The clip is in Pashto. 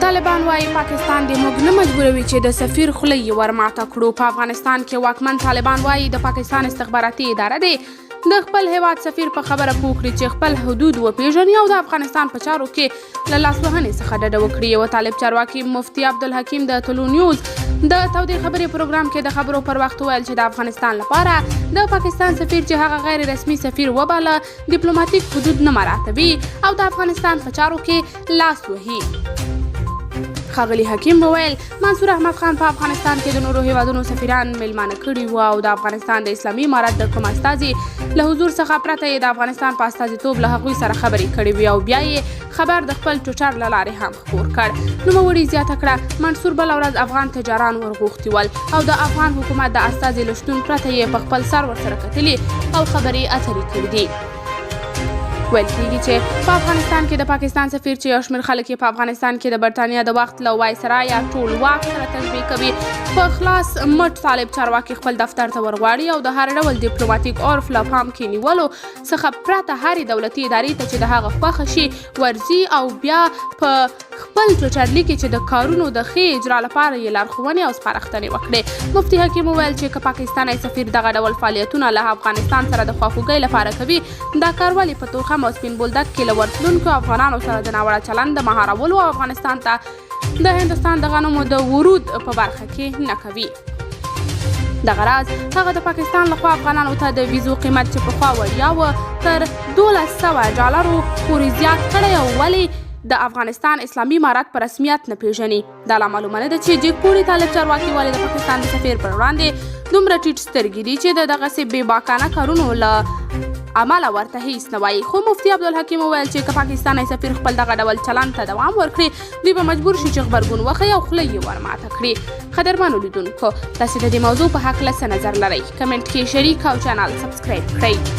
طالبان وايي پاکستان دې موږ نه مجبوروي چې د سفیر خوله یې ورماته کړو. په افغانستان کې واکمن طالبان وايي د پاکستان استخباراتي اداره دی د خپل هیواد سفیر په خبره پوه کړي چې خپل حدود وپیژني او د افغانستان په چارو کې له لاسوهنې څخه ډډه وکړي. یو طالب چارواکي مفتي عبدالحکیم د طلوع نیوز د تودې خبرې پروګرام کې د خبرو پر وخت ویل چې د افغانستان لپاره د پاکستان سفیر چې هغه غیر رسمي سفیر وباله ډیپلوماټیک حدود نه مراعاتوي او د افغانستان په چارو کې لاس وهي. ښاغلي حکیم وویل منصور احمد خان په افغانستان کې د نورو هیوادونو سفیران میلمانه کړي وو او د افغانستان د اسلامي امارت د کوم استازي له حضور څخه پرته یې د افغانستان په استازیتوب له هغوی سره خبرې کړې وي او بیا یې خبر د خپل ټویټر له لارې هم خپور کړ. نوموړي زیاته کړه منصور بله ورځ افغان تجاران ورغوښتي ول او د افغان حکومت د استازي له شتون پرته یې په خپل سر ورسره کتلي او خبرې اترې کړي دي. ویل کېږي چې په افغانستان کې د پاکستان سفیر چې یو شمېر خلک یې په افغانستان کې د برټانیا د وخت له وایسرا یا ټولواک سره تشبیه کوي په خلاص مټ طالب چارواکي خپل دفتر ته ورغواړي او د هر ډول ډیپلوماټیک عرف له پام کې نیولو څخه پرته هرې دولتي ادارې ته چې د هغه خوښه شي ورځي او بیا په خپل ټویټر لیکي چې د کارونو د ښې اجرا لپاره یې لارښوونې او سپارښتنې وکړي. مفتي حکیم وویل چې که پاکستانی سفیر دغه ډول فعالیتونه له افغانستان سره د خواخوږۍ لپاره کوي دا کار ولې په تورخم او سپین بولدک کې له ورتلونکو افغانانو سره د ناوړه چلند د مهارولو او افغانستان ته د هندوستان د غنمو د ورود په برخه کې نه کوي. دغه راز هغه د پاکستان لخوا افغانانو ته د ویزو قیمت چې پخوا وړیا و تر $1200 پورې زیات کړی او ولې د افغانستان اسلامي امارت په رسمیت نه پیژني. دا لا معلومه نه ده چې جګ پوړي طالب چارواکي ولې د پاکستان د سفیر پر وړاندې دومره ټیټ سترګې دي چې د دغسې بې باکانه کارونو له عمله ورته هیڅ نه وایي. خو مفتي عبدالحکیم وویل چې که پاکستانی سفیر خپل دغه ډول چلند ته دوام ورکړي دوی به مجبور شي چې غبرګون وښیي او خوله یې ورماته کړي. قدرمنو لیدونکو تاسې د دې موضوع په هکله څه نظر لرئ؟ کمنټ کې شریک او چینل سبسکرایب کړئ.